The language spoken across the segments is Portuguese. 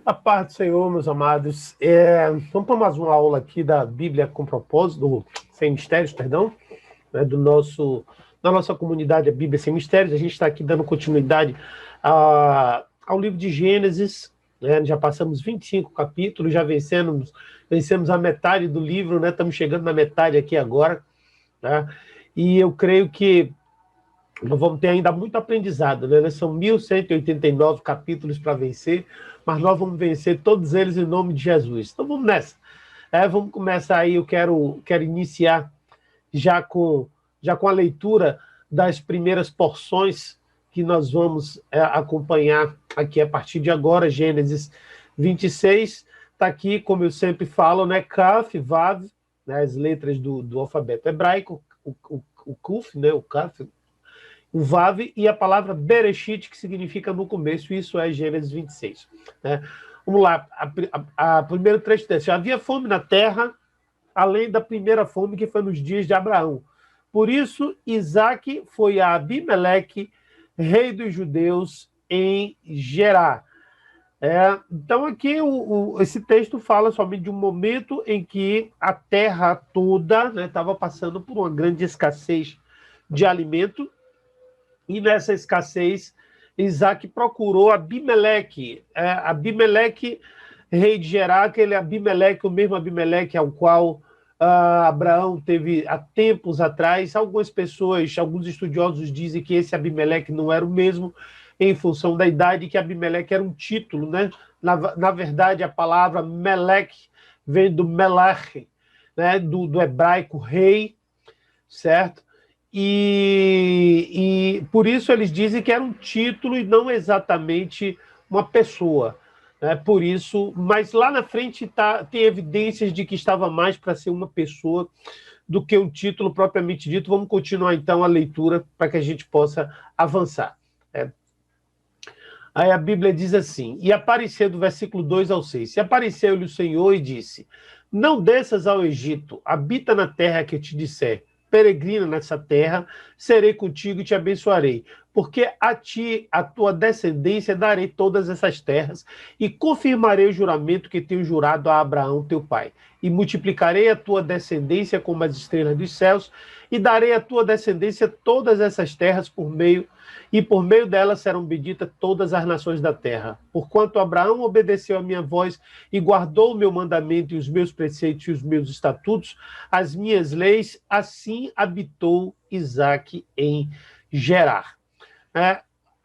A paz do Senhor, meus amados. Vamos para mais uma aula aqui da Bíblia com propósito, Sem Mistérios, perdão, né, da nossa comunidade, a Bíblia Sem Mistérios. A gente está aqui dando continuidade ao livro de Gênesis, né? Já passamos 25 capítulos, já vencemos a metade do livro, né? Estamos chegando na metade aqui agora, né? E eu creio que nós vamos ter ainda muito aprendizado, né? São 1189 capítulos para vencer, mas nós vamos vencer todos eles em nome de Jesus. Então vamos nessa. Vamos começar aí, eu quero iniciar já com a leitura das primeiras porções que nós vamos acompanhar aqui a partir de agora, Gênesis 26. Está aqui, como eu sempre falo, né? Kaf, Vav, né? As letras do alfabeto hebraico, o Kuf, né? O Kaf, o Vav e a palavra Bereshit, que significa no começo, isso é Gênesis 26. Né? Vamos lá, a primeiro trecho desse. Havia fome na terra, além da primeira fome que foi nos dias de Abraão. Por isso, Isaque foi a Abimeleque, rei dos judeus, em Gerar. Então, aqui esse texto fala somente de um momento em que a terra toda estava passando por uma grande escassez de alimento, e nessa escassez, Isaac procurou Abimeleque. Abimeleque, rei de Gerar, aquele Abimeleque, o mesmo Abimeleque ao qual Abraão teve há tempos atrás. Algumas pessoas, alguns estudiosos dizem que esse Abimeleque não era o mesmo, em função da idade, que Abimeleque era um título, né? Na verdade, a palavra Meleque vem do Melech, né? do hebraico rei, certo? E por isso eles dizem que era um título e não exatamente uma pessoa. Né? Por isso, mas lá na frente tem evidências de que estava mais para ser uma pessoa do que um título propriamente dito. Vamos continuar então a leitura para que a gente possa avançar. Aí a Bíblia diz assim, e apareceu do versículo 2 ao 6, e apareceu-lhe o Senhor e disse, não desças ao Egito, habita na terra que eu te disser, peregrina nessa terra, serei contigo e te abençoarei, porque a ti, a tua descendência, darei todas essas terras, e confirmarei o juramento que tenho jurado a Abraão, teu pai, e multiplicarei a tua descendência como as estrelas dos céus, e darei à tua descendência todas essas terras por meio delas serão benditas todas as nações da terra. Porquanto Abraão obedeceu a minha voz e guardou o meu mandamento e os meus preceitos e os meus estatutos, as minhas leis, assim habitou Isaque em Gerar.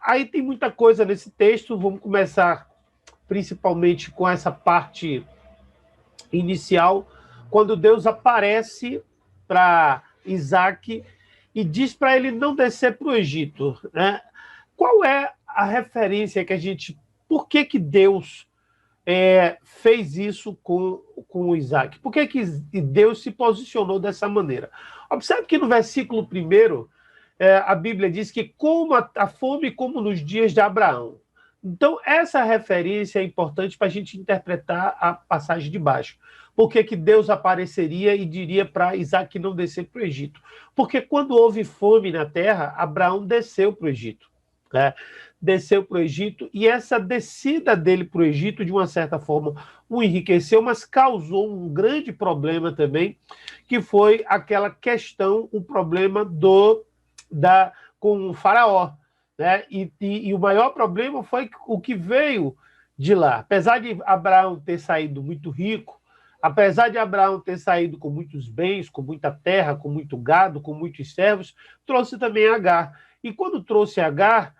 Aí tem muita coisa nesse texto, vamos começar principalmente com essa parte inicial, quando Deus aparece para Isaque e diz para ele não descer para o Egito. Né? Qual é a referência que a gente... Por que Deus fez isso com o Isaque? Por que Deus se posicionou dessa maneira? Observe que no versículo 1, a Bíblia diz que como a fome como nos dias de Abraão. Então, essa referência é importante para a gente interpretar a passagem de baixo. Por que Deus apareceria e diria para Isaque não descer para o Egito? Porque quando houve fome na terra, Abraão desceu para o Egito. Né? Desceu para o Egito, e essa descida dele para o Egito, de uma certa forma, o enriqueceu, mas causou um grande problema também, que foi aquela questão, o problema com o faraó. Né? E o maior problema foi o que veio de lá. Apesar de Abraão ter saído muito rico, apesar de Abraão ter saído com muitos bens, com muita terra, com muito gado, com muitos servos, trouxe também Agar. E quando trouxe Agar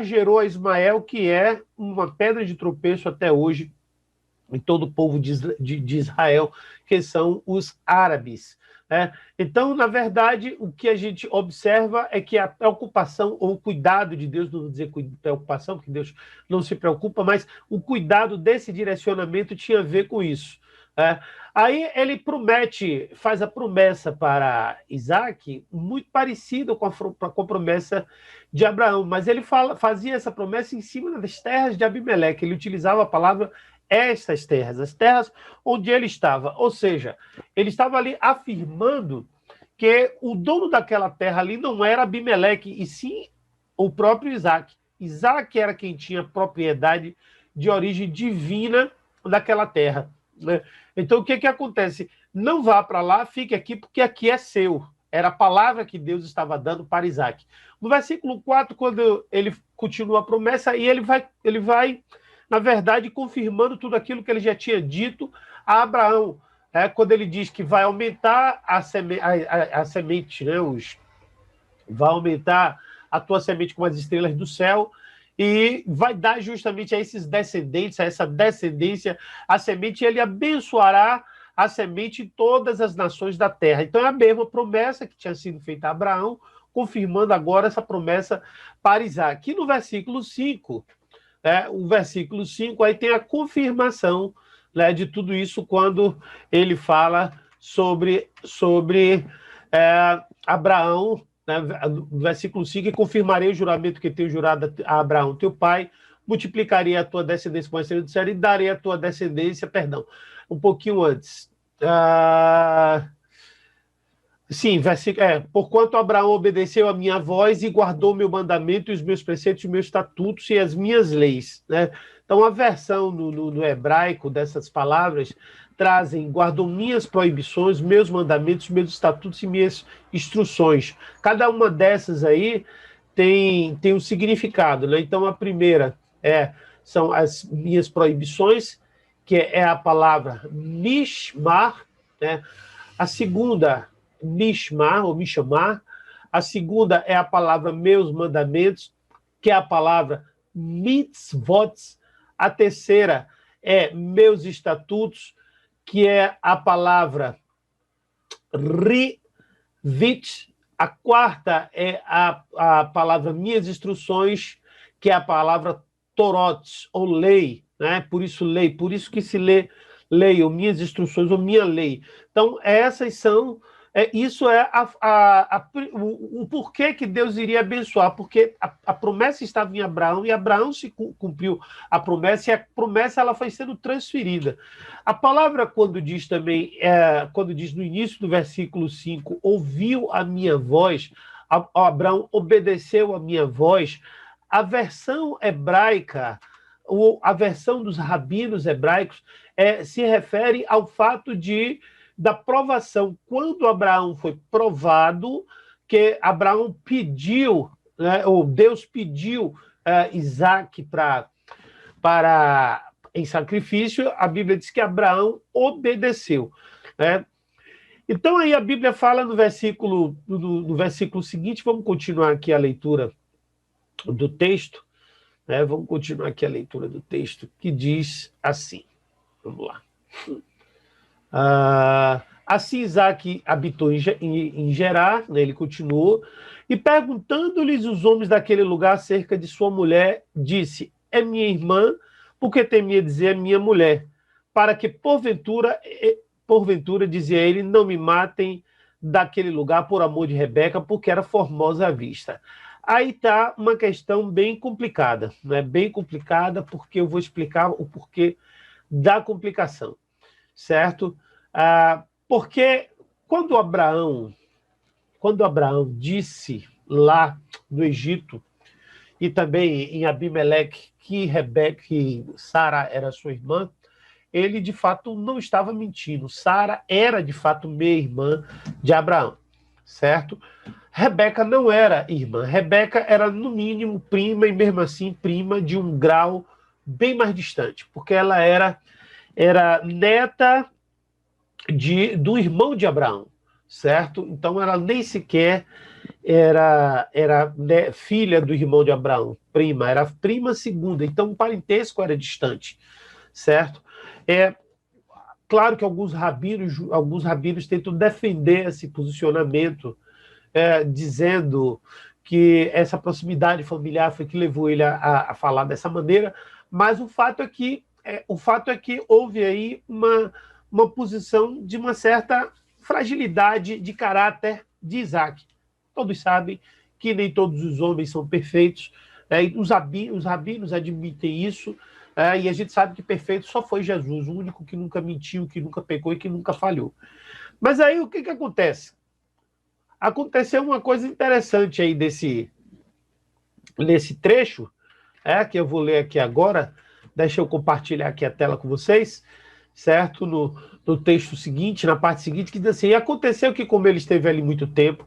gerou a Ismael, que é uma pedra de tropeço até hoje em todo o povo de Israel, que são os árabes. Então, na verdade, o que a gente observa é que a preocupação ou o cuidado de Deus, não vou dizer preocupação, porque Deus não se preocupa, mas o cuidado desse direcionamento tinha a ver com isso. Aí ele faz a promessa para Isaque, muito parecida com a promessa de Abraão, mas ele fazia essa promessa em cima das terras de Abimeleque. Ele utilizava a palavra estas terras, as terras onde ele estava. Ou seja, ele estava ali afirmando que o dono daquela terra ali não era Abimeleque, e sim o próprio Isaque. Isaque era quem tinha propriedade de origem divina daquela terra, né? Então, o que que acontece? Não vá para lá, fique aqui, porque aqui é seu. Era a palavra que Deus estava dando para Isaac. No versículo 4, quando ele continua a promessa, aí ele vai, na verdade, confirmando tudo aquilo que ele já tinha dito a Abraão. Quando ele diz que vai aumentar a semente, né, vai aumentar a tua semente como as estrelas do céu, e vai dar justamente a esses descendentes, a essa descendência, a semente, e ele abençoará a semente em todas as nações da terra. Então é a mesma promessa que tinha sido feita a Abraão, confirmando agora essa promessa para Isaac. E no versículo 5, o versículo 5 aí tem a confirmação, né, de tudo isso, quando ele fala sobre Abraão, né, no versículo 5, e confirmarei o juramento que tenho jurado a Abraão, teu pai, multiplicarei a tua descendência como a estrela do céu e darei a tua descendência, perdão, um pouquinho antes. Sim, porquanto Abraão obedeceu a minha voz e guardou meu mandamento e os meus preceitos, os meus estatutos e as minhas leis, né? Então, a versão no hebraico dessas palavras trazem, guardou minhas proibições, meus mandamentos, meus estatutos e minhas instruções. Cada uma dessas aí tem um significado, né? Então, a primeira são as minhas proibições, que é a palavra mishmar, né? A segunda, mishmar ou mishamar. A segunda é a palavra meus mandamentos, que é a palavra mitzvot. A terceira é meus estatutos, que é a palavra rivit. A quarta é a palavra minhas instruções, que é a palavra torot, ou lei, né? Por isso lei, por isso que se lê lei, ou minhas instruções, ou minha lei. Então, essas são... isso é o porquê que Deus iria abençoar, porque a promessa estava em Abraão, e Abraão se cumpriu a promessa, e a promessa ela foi sendo transferida. A palavra, quando diz também, quando diz no início do versículo 5, ouviu a minha voz, Abraão obedeceu a minha voz, a versão hebraica, a versão dos rabinos hebraicos, se refere ao fato da provação. Quando Abraão foi provado, que Abraão pediu, né, ou Deus pediu Isaac em sacrifício, a Bíblia diz que Abraão obedeceu, né? Então aí a Bíblia fala no versículo seguinte, vamos continuar aqui a leitura do texto, né? Vamos continuar aqui a leitura do texto, que diz assim, vamos lá. Assim Isaac habitou em Gerar, né, ele continuou, e perguntando-lhes os homens daquele lugar acerca de sua mulher, disse, é minha irmã, porque temia dizer é minha mulher, para que porventura, dizia ele, não me matem daquele lugar por amor de Rebeca, porque era formosa à vista. Aí está uma questão bem complicada, né? Bem complicada, porque eu vou explicar o porquê da complicação, certo? Porque quando Abraão disse lá no Egito, e também em Abimeleque, que Sara era sua irmã, ele de fato não estava mentindo. Sara era de fato meia-irmã de Abraão, certo? Rebeca não era irmã. Rebeca era, no mínimo, prima, e mesmo assim prima de um grau bem mais distante, porque ela era neta do irmão de Abraão, certo? Então ela nem sequer era filha do irmão de Abraão, prima, era prima segunda, então o parentesco era distante, certo? Claro que alguns rabinos tentam defender esse posicionamento, dizendo que essa proximidade familiar foi que levou ele a falar dessa maneira, mas o fato é que houve aí uma posição de uma certa fragilidade de caráter de Isaac. Todos sabem que nem todos os homens são perfeitos, os rabinos admitem isso, e a gente sabe que perfeito só foi Jesus, o único que nunca mentiu, que nunca pecou e que nunca falhou. Mas aí o que acontece? Aconteceu uma coisa interessante aí nesse trecho, que eu vou ler aqui agora, Deixa eu compartilhar aqui a tela com vocês, certo? No texto seguinte, na parte seguinte, que diz assim: e aconteceu que, como ele esteve ali muito tempo,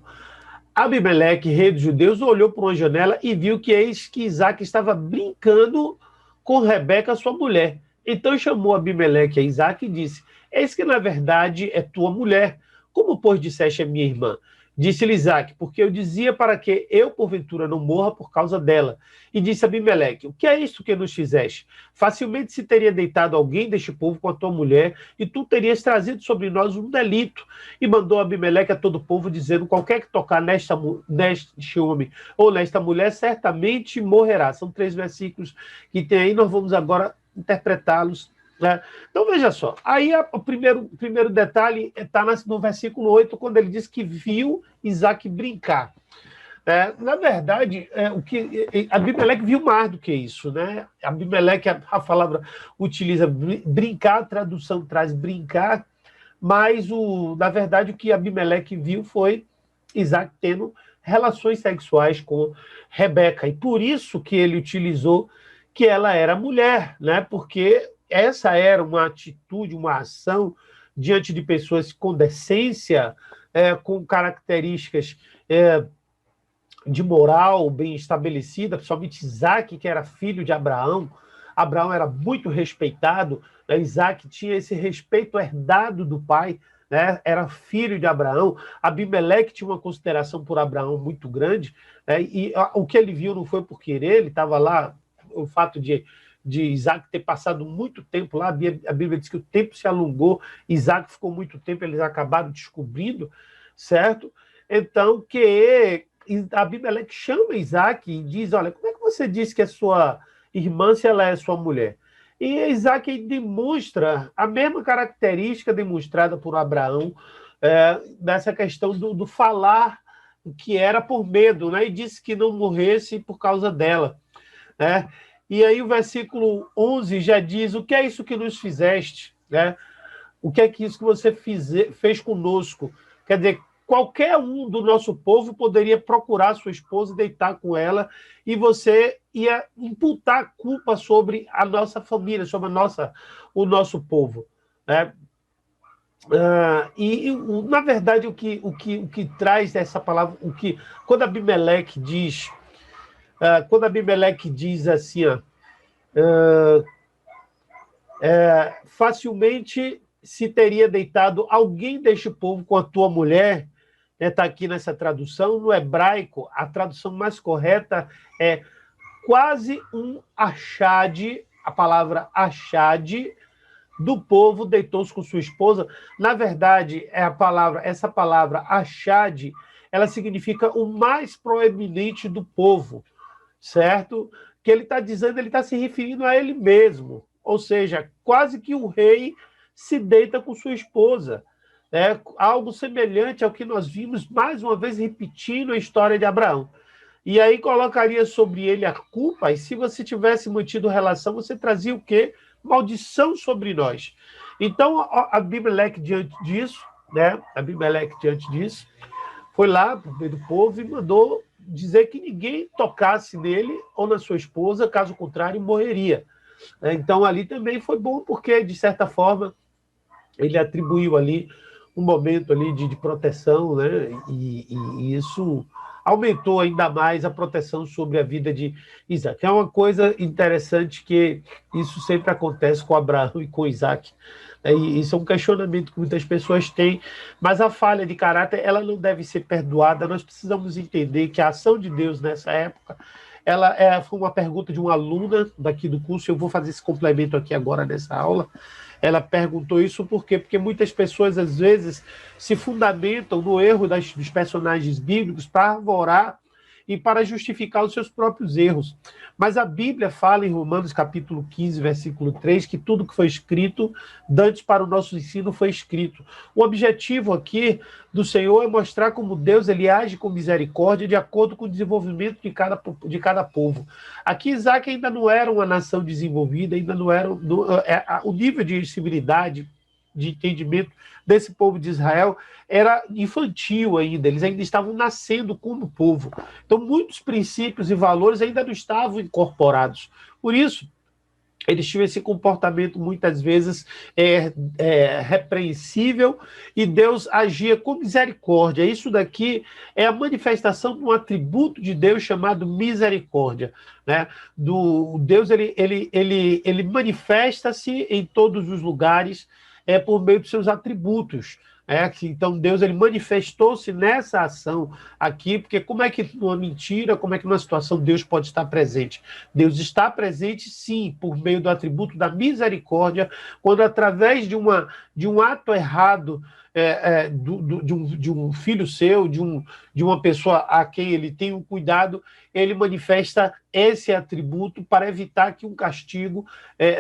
Abimeleque, rei dos judeus, olhou por uma janela e viu que eis que Isaac estava brincando com Rebeca, sua mulher. Então chamou Abimeleque a Isaac e disse: eis que na verdade é tua mulher. Como, pois, disseste a minha irmã? Disse-lhe Isaac: porque eu dizia para que eu, porventura, não morra por causa dela. E disse Abimeleque: o que é isto que nos fizeste? Facilmente se teria deitado alguém deste povo com a tua mulher, e tu terias trazido sobre nós um delito. E mandou Abimeleque a todo o povo, dizendo: qualquer que tocar neste homem ou nesta mulher, certamente morrerá. São 3 versículos que tem aí, nós vamos agora interpretá-los, né? Então veja só, aí o primeiro detalhe está no versículo 8, quando ele diz que viu Isaac brincar. Na verdade, o que Abimeleque viu mais do que isso, né? Abimeleque, a palavra utiliza brincar, a tradução traz brincar, mas na verdade o que Abimeleque viu foi Isaac tendo relações sexuais com Rebeca, e por isso que ele utilizou que ela era mulher, né? Porque essa era uma atitude, uma ação diante de pessoas com decência, com características de moral bem estabelecida, principalmente Isaac, que era filho de Abraão. Abraão era muito respeitado, né? Isaac tinha esse respeito herdado do pai, né? Era filho de Abraão. Abimeleque tinha uma consideração por Abraão muito grande, né? E o que ele viu não foi por querer, ele estava lá, o fato de Isaac ter passado muito tempo lá, a Bíblia diz que o tempo se alongou, Isaac ficou muito tempo, eles acabaram descobrindo, certo? Então, que Abimeleque chama Isaac e diz: olha, como é que você disse que é sua irmã se ela é sua mulher? E Isaac demonstra a mesma característica demonstrada por Abraão, nessa questão do falar, que era por medo, né? E disse que não morresse por causa dela, né? E aí o versículo 11 já diz: o que é isso que nos fizeste, né? O que é que isso que você fez conosco? Quer dizer, qualquer um do nosso povo poderia procurar sua esposa, deitar com ela, e você ia imputar a culpa sobre a nossa família, sobre o nosso povo, né? Na verdade, o que traz essa palavra, quando Abimeleque diz, assim, facilmente se teria deitado alguém deste povo com a tua mulher, está aqui nessa tradução. No hebraico, a tradução mais correta é quase um achade, a palavra achade, do povo deitou-se com sua esposa. Na verdade, essa palavra achade, ela significa o mais proeminente do povo, certo? Que ele está dizendo, ele está se referindo a ele mesmo, ou seja, quase que o rei se deita com sua esposa. Algo semelhante ao que nós vimos, mais uma vez, repetindo a história de Abraão. E aí colocaria sobre ele a culpa, e se você tivesse mantido relação, você trazia o quê? Maldição sobre nós. Então, Abimeleque, diante disso, foi lá para o meio do povo e mandou dizer que ninguém tocasse nele ou na sua esposa, caso contrário, morreria. Então, ali também foi bom, porque, de certa forma, ele atribuiu ali um momento ali de proteção, né? E isso aumentou ainda mais a proteção sobre a vida de Isaac. É uma coisa interessante que isso sempre acontece com Abraão e com Isaac. E isso é um questionamento que muitas pessoas têm, mas a falha de caráter, ela não deve ser perdoada. Nós precisamos entender que a ação de Deus nessa época, foi uma pergunta de uma aluna daqui do curso, eu vou fazer esse complemento aqui agora nessa aula. Ela perguntou isso por quê? Porque muitas pessoas, às vezes, se fundamentam no erro dos personagens bíblicos para arvorar e para justificar os seus próprios erros. Mas a Bíblia fala em Romanos capítulo 15, versículo 3, que tudo que foi escrito, dantes para o nosso ensino foi escrito. O objetivo aqui do Senhor é mostrar como Deus ele age com misericórdia de acordo com o desenvolvimento de cada povo. Aqui Isaac ainda não era uma nação desenvolvida, ainda não era o nível de civilidade, de entendimento desse povo de Israel era infantil ainda, eles ainda estavam nascendo como povo. Então, muitos princípios e valores ainda não estavam incorporados. Por isso, Eles tinham esse comportamento muitas vezes repreensível, e Deus agia com misericórdia. Isso daqui é a manifestação de um atributo de Deus chamado misericórdia, né? Deus ele manifesta-se em todos os lugares por meio dos seus atributos. Então Deus ele manifestou-se nessa ação aqui, porque como é que numa mentira, como é que numa situação Deus pode estar presente? Deus está presente, sim, por meio do atributo da misericórdia, quando através de um ato errado de um filho seu, de uma pessoa a quem ele tem um cuidado, ele manifesta esse atributo para evitar que um castigo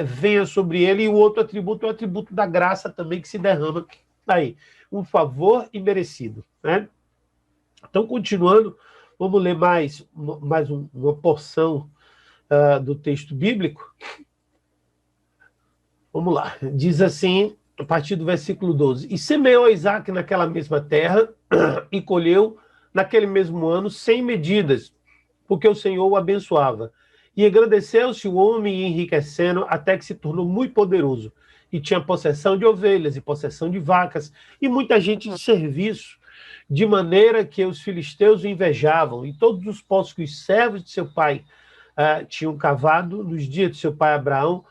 venha sobre ele, e o outro atributo é o atributo da graça também que se derrama aí. Um favor imerecido, né? Então, continuando, vamos ler mais uma porção do texto bíblico. Vamos lá. Diz assim, a partir do versículo 12: E semeou Isaac naquela mesma terra e colheu naquele mesmo ano 100 medidas, porque o Senhor o abençoava. E engrandeceu-se o homem enriquecendo até que se tornou muito poderoso. E tinha possessão de ovelhas e possessão de vacas e muita gente de serviço, de maneira que os filisteus o invejavam, e todos os poços que os servos de seu pai tinham cavado nos dias de seu pai Abraão,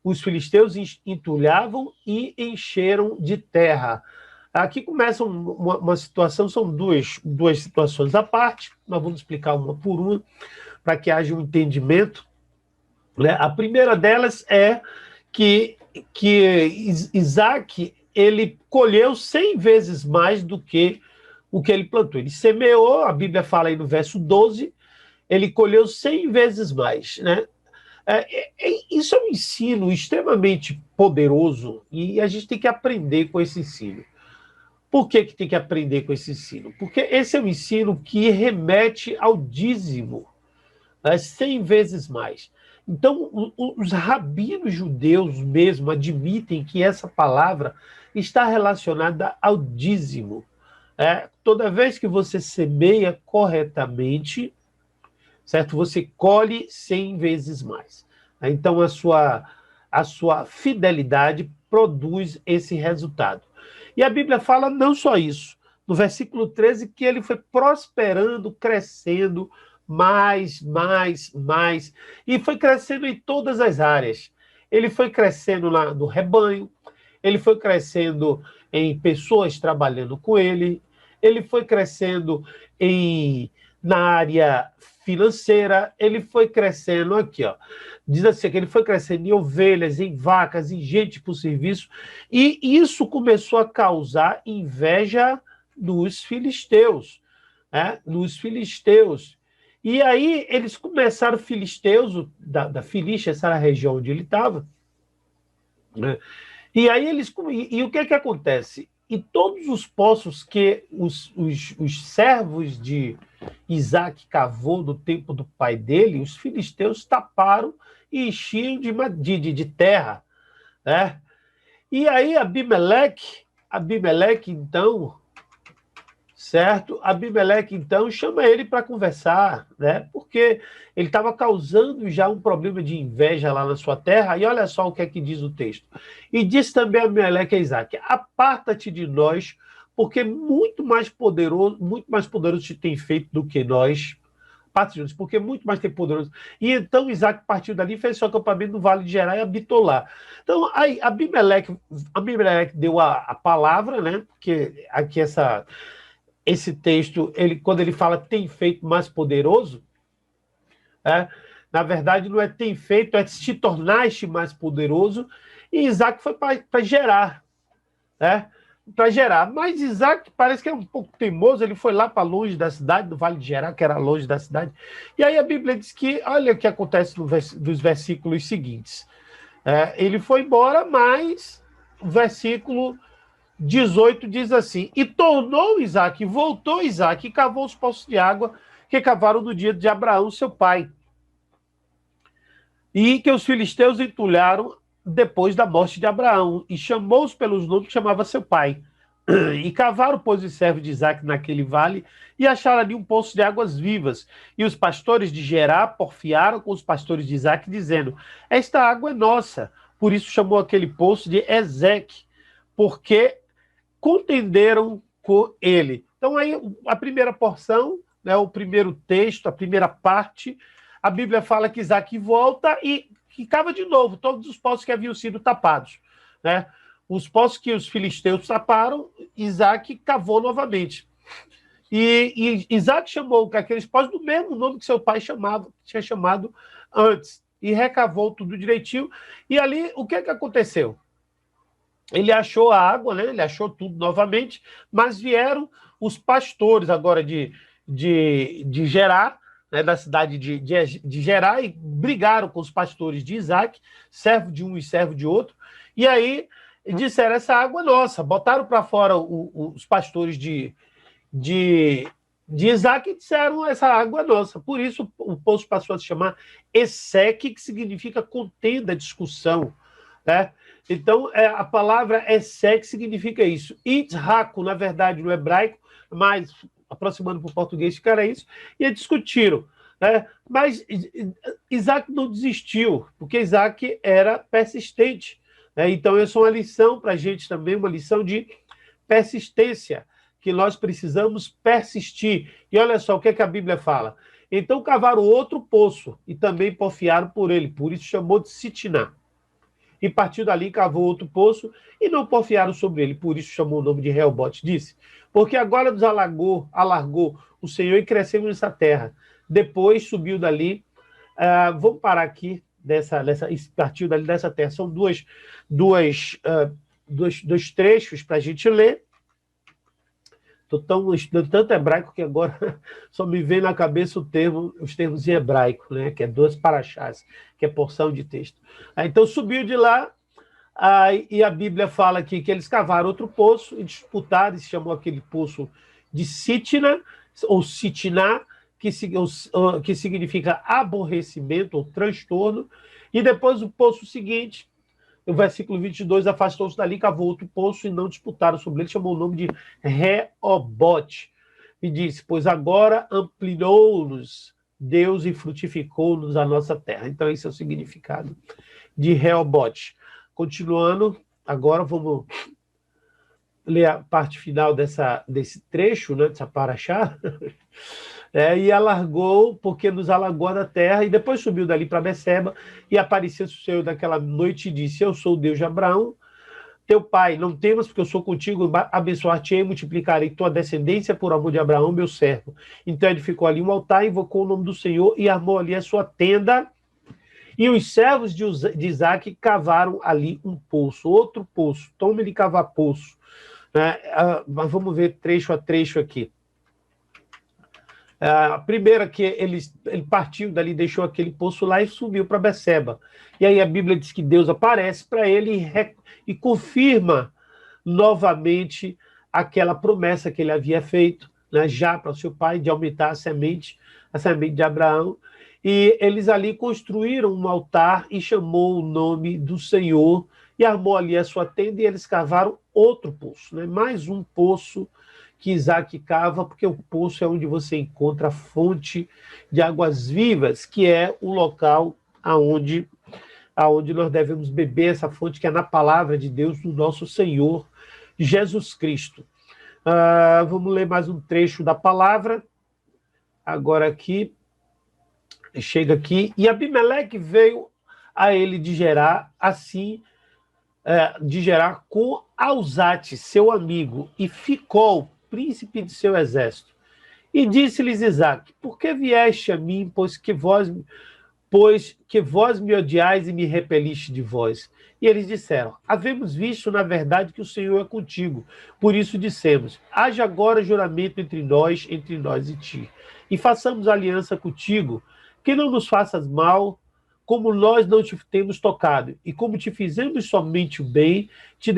os filisteus entulhavam e encheram de terra. Aqui começa uma situação, são duas situações à parte, nós vamos explicar uma por uma, para que haja um entendimento, né? A primeira delas é que Isaac ele colheu 100 vezes mais do que o que ele plantou. Ele semeou, a Bíblia fala aí no verso 12, ele colheu 100 vezes mais, né? Isso é um ensino extremamente poderoso e a gente tem que aprender com esse ensino. Por que tem que aprender com esse ensino? Porque esse é um ensino que remete ao dízimo, 100 vezes mais. Então, os rabinos judeus mesmo admitem que essa palavra está relacionada ao dízimo. Toda vez que você semeia corretamente, certo? Você colhe 100 vezes mais. Então, a sua fidelidade produz esse resultado. E a Bíblia fala não só isso. No versículo 13, que ele foi prosperando, crescendo, mais, e foi crescendo em todas as áreas. Ele foi crescendo lá no rebanho, ele foi crescendo em pessoas trabalhando com ele foi crescendo na área financeira, ele foi crescendo aqui, ó. Diz assim, que ele foi crescendo em ovelhas, em vacas, em gente por serviço, e isso começou a causar inveja nos filisteus, nos filisteus. E aí eles começaram, filisteus, da Filístia, essa era a região onde ele estava, né? E aí e o que acontece? E todos os poços que os servos de Isaac cavou no tempo do pai dele, os filisteus taparam e enchiam de terra, né? E aí Abimeleque, então, certo? Abimeleque, então, chama ele para conversar, né? Porque ele estava causando já um problema de inveja lá na sua terra. E olha só o que é que diz o texto. E disse também Abimeleque a Isaac: aparta-te de nós, porque muito mais poderoso te tem feito do que nós. Aparta-te de nós, porque muito mais tem poderoso. E então Isaac partiu dali e fez seu acampamento no vale de Gerar e habitou lá. Então, aí Abimeleque deu a palavra, né? Porque aqui esse texto, quando ele fala tem feito mais poderoso, na verdade não é tem feito, é se tornaste mais poderoso, e Isaac foi para Gerar, para Gerar. Mas Isaac parece que é um pouco teimoso, ele foi lá para longe da cidade, do Vale de Gerar, que era longe da cidade, e aí a Bíblia diz que, olha o que acontece nos versículos seguintes. Ele foi embora, mas o versículo 18 diz assim: e voltou Isaac e cavou os poços de água que cavaram no dia de Abraão, seu pai, e que os filisteus entulharam depois da morte de Abraão, e chamou-os pelos nomes que chamava seu pai. E cavaram, pois, os servos de Isaac naquele vale, e acharam ali um poço de águas vivas. E os pastores de Gerá porfiaram com os pastores de Isaac, dizendo: esta água é nossa. Por isso chamou aquele poço de Ezeque, porque contenderam com ele. Então, aí, a primeira porção, né, o primeiro texto, a primeira parte, a Bíblia fala que Isaac volta e cava de novo todos os poços que haviam sido tapados, né? Os poços que os filisteus taparam, Isaac cavou novamente. E Isaac chamou aqueles poços do mesmo nome que seu pai tinha chamado antes. E recavou tudo direitinho. E ali, o que aconteceu? Ele achou a água, né? Ele achou tudo novamente, mas vieram os pastores agora de Gerá, né? Da cidade de Gerá, e brigaram com os pastores de Isaac, servo de um e servo de outro. E aí disseram: essa água é nossa. Botaram para fora os pastores de Isaac e disseram: essa água é nossa. Por isso o poço passou a se chamar Eseque, que significa contenda, discussão, né? Então, a palavra Eseque significa isso. Itzraco, na verdade, no hebraico, mas aproximando para o português, ficaria isso, e discutiram, né? Mas Isaac não desistiu, porque Isaac era persistente, né? Então, essa é uma lição para a gente também, uma lição de persistência, que nós precisamos persistir. E olha só o que a Bíblia fala. Então cavaram outro poço e também porfiaram por ele, por isso chamou de Sitiná. E partiu dali, cavou outro poço e não porfiaram sobre ele, por isso chamou o nome de Reobote. Disse: porque agora nos alargou o Senhor e crescemos nessa terra. Depois subiu dali. Vamos parar aqui, partiu dali dessa terra. São dois trechos para a gente ler. Estou estudando tanto hebraico que agora só me vem na cabeça os termos em hebraico, né? Que é 2 paraxás, que é porção de texto. Então subiu de lá, e a Bíblia fala aqui que eles cavaram outro poço e disputaram, e se chamou aquele poço de Sitna, ou Sitiná, que significa aborrecimento ou transtorno. E depois o poço seguinte, no versículo 22, afastou-se dali, cavou outro poço e não disputaram sobre ele, chamou o nome de Reobote. E disse: pois agora ampliou-nos Deus e frutificou-nos a nossa terra. Então esse é o significado de Reobote. Continuando, agora vamos ler a parte final desse trecho, né, dessa paraxá. E alargou, porque nos alargou da terra, e depois subiu dali para Beceba, e apareceu o Senhor naquela noite e disse: eu sou o Deus de Abraão, teu pai, não temas, porque eu sou contigo, abençoar-te-ei e multiplicarei tua descendência por amor de Abraão, meu servo. Então edificou ali um altar, invocou o nome do Senhor e armou ali a sua tenda, e os servos de Isaac cavaram ali um poço, outro poço. Tome-lhe cavar poço. Mas vamos ver trecho a trecho aqui. A primeira que ele partiu dali, deixou aquele poço lá e subiu para Beceba. E aí a Bíblia diz que Deus aparece para ele e confirma novamente aquela promessa que ele havia feito, né, já para o seu pai, de aumentar a semente de Abraão. E eles ali construíram um altar e chamou o nome do Senhor e armou ali a sua tenda, e eles cavaram outro poço, né, mais um poço que Isaac cava, porque o poço é onde você encontra a fonte de águas vivas, que é o local aonde nós devemos beber essa fonte, que é na palavra de Deus, do nosso Senhor Jesus Cristo. Vamos ler mais um trecho da palavra. Agora aqui, chega aqui. E Abimeleque veio a ele de Gerá, assim, de Gerá, com Ausate, seu amigo, e ficou príncipe de seu exército. E disse-lhes Isaque: por que vieste a mim, pois que vós me odiais e me repeliste de vós? E eles disseram: havemos visto, na verdade, que o Senhor é contigo. Por isso dissemos: haja agora juramento entre nós e ti, e façamos aliança contigo, que não nos faças mal, como nós não te temos tocado, e como te fizemos somente o bem, te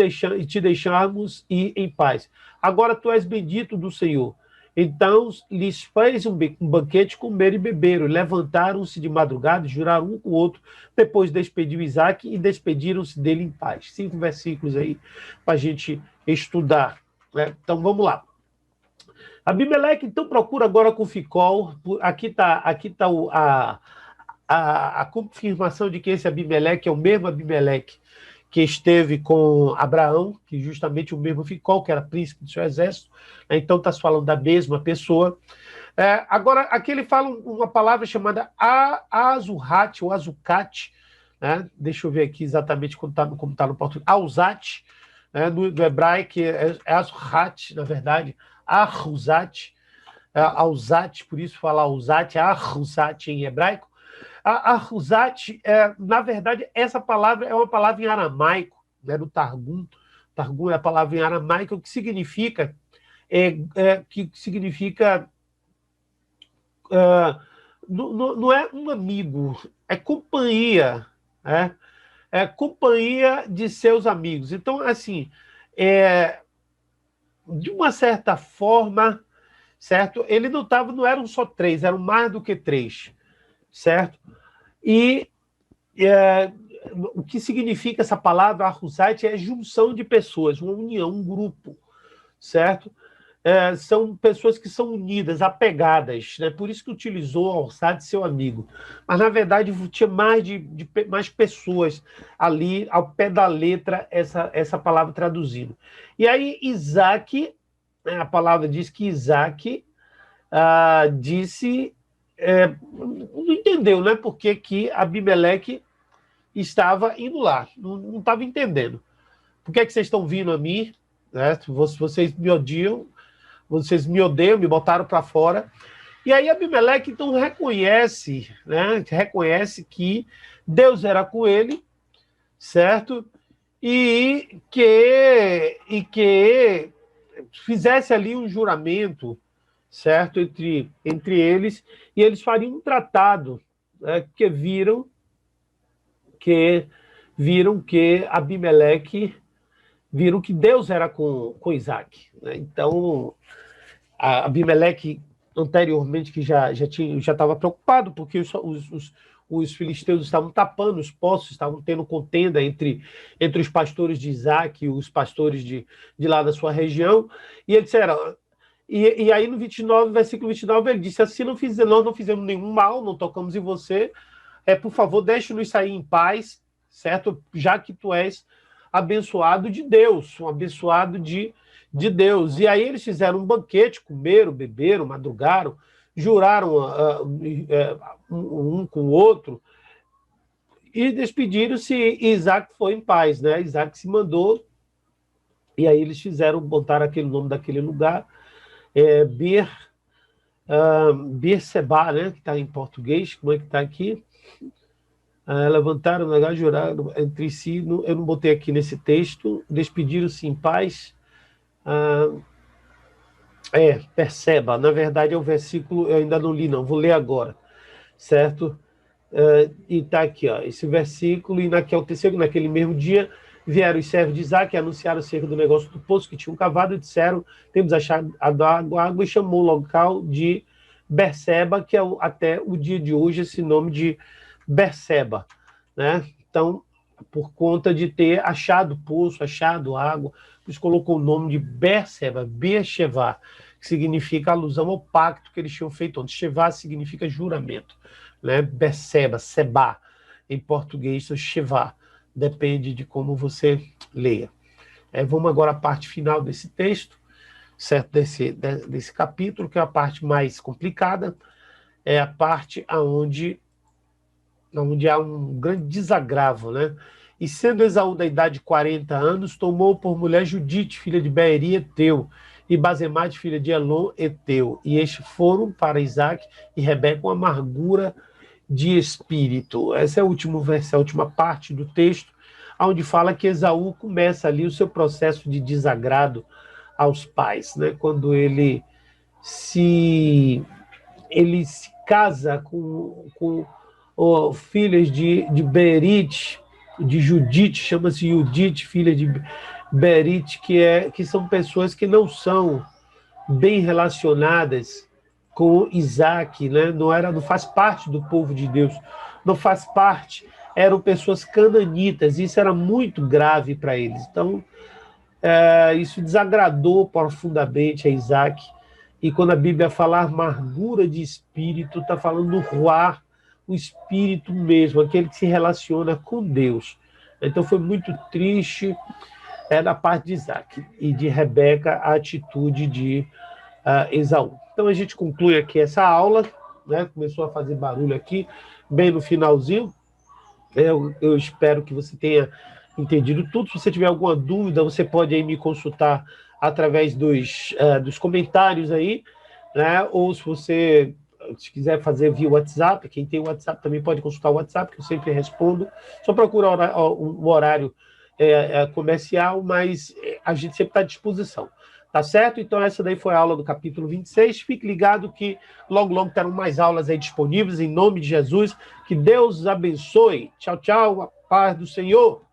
deixarmos ir em paz. Agora tu és bendito do Senhor. Então lhes fez um banquete, comer e beberam, levantaram-se de madrugada e juraram um com o outro. Depois despediu Isaque e despediram-se dele em paz. 5 versículos aí para a gente estudar. né? Então, vamos lá. Abimeleque, então, procura agora com Ficol. Aqui está a confirmação de que esse Abimeleque é o mesmo Abimeleque que esteve com Abraão, que justamente o mesmo Ficol, que era príncipe do seu exército. Então, está se falando da mesma pessoa. Agora, aqui ele fala uma palavra chamada Azurat, ou Azucat, né? Deixa eu ver aqui exatamente como está no português. Auzat, né? No hebraico é Azurat, na verdade. Ahuzat, Auzat, por isso fala Auzat, Ahuzat em hebraico. Ahuzat, na verdade, essa palavra é uma palavra em aramaico, né, do Targum. Targum é a palavra em aramaico, que significa não é um amigo, é companhia, né? É companhia de seus amigos. Então, assim, de uma certa forma, certo? Ele não eram só três, eram mais do que três, certo? E o que significa essa palavra Ahuzat é junção de pessoas, uma união, um grupo, certo? São pessoas que são unidas, apegadas, né? Por isso que utilizou Ahuzat, seu amigo. Mas, na verdade, tinha mais pessoas ali, ao pé da letra, essa palavra traduzindo. E aí, Isaac, a palavra diz que Isaac disse, não entendeu, né? Por que Abimeleque estava indo lá, não estava entendendo. Por que vocês estão vindo a mim? Né? Vocês me odiam, me botaram para fora. E aí Abimeleque então reconhece, né? Reconhece que Deus era com ele, certo? E que fizesse ali um juramento, certo? Entre eles, e eles fariam um tratado, né? Porque viram que Abimeleque, viram que Deus era com Isaac, né? Então, Abimeleque, anteriormente, que já estava preocupado, porque os filisteus estavam tapando os poços, estavam tendo contenda entre os pastores de Isaac e os pastores de lá da sua região, e ele disse, e aí no 29, versículo 29, ele disse, assim nós não fizemos nenhum mal, não tocamos em você, por favor, deixe-nos sair em paz, certo? Já que tu és abençoado de Deus, um abençoado de Deus. E aí eles fizeram um banquete, comeram, beberam, madrugaram, juraram um com o outro, e despediram-se, e Isaac foi em paz, né? Isaac se mandou, e aí eles botaram aquele nome daquele lugar, Beerseba, né? Que está em português, como é que está aqui? Levantaram, juraram entre si, eu não botei aqui nesse texto, despediram-se em paz. Perceba, na verdade é o versículo, eu ainda não li não, vou ler agora, certo? E está aqui, ó, esse versículo, e naquele mesmo dia, vieram os servos de Isaac e anunciaram acerca do negócio do poço que tinham cavado e disseram, temos achado água, e chamou o local de Berseba, que é até o dia de hoje esse nome de Berseba, né? Então, por conta de ter achado poço, achado água, eles colocou o nome de Berseba, Beersheba, que significa alusão ao pacto que eles tinham feito antes. Sheva significa juramento, né? Berseba, Seba, em português, Sheva, depende de como você leia. Vamos agora à parte final desse texto, certo? Desse capítulo, que é a parte mais complicada, é a parte onde há um grande desagravo, né? E sendo Esaú da idade de 40 anos, tomou por mulher Judite, filha de Beeri, Eteu, e Basemate, filha de Elon, Eteu. E estes foram para Isaac e Rebeca com amargura de espírito. Essa é o último verso, a última parte do texto, onde fala que Esaú começa ali o seu processo de desagrado aos pais, né? Quando ele se casa com filhas de Berit, de Judite, chama-se Judite, filha de Berit, que são pessoas que não são bem relacionadas com Isaac, né? Não faz parte do povo de Deus, não faz parte, eram pessoas cananitas, isso era muito grave para eles. Então, Isso desagradou profundamente a Isaac. E quando a Bíblia fala amargura de espírito, está falando do ruar, o espírito mesmo, aquele que se relaciona com Deus. Então foi muito triste da parte de Isaac e de Rebeca a atitude de Esaú. Então a gente conclui aqui essa aula, né? Começou a fazer barulho aqui, bem no finalzinho. Eu espero que você tenha entendido tudo. Se você tiver alguma dúvida, você pode aí me consultar através dos comentários aí, né? Ou se você quiser fazer via WhatsApp, quem tem WhatsApp também pode consultar o WhatsApp, que eu sempre respondo. Só procura um horário comercial, mas a gente sempre está à disposição. Tá certo? Então essa daí foi a aula do capítulo 26. Fique ligado que logo, logo terão mais aulas aí disponíveis, em nome de Jesus. Que Deus abençoe. Tchau, tchau. A paz do Senhor.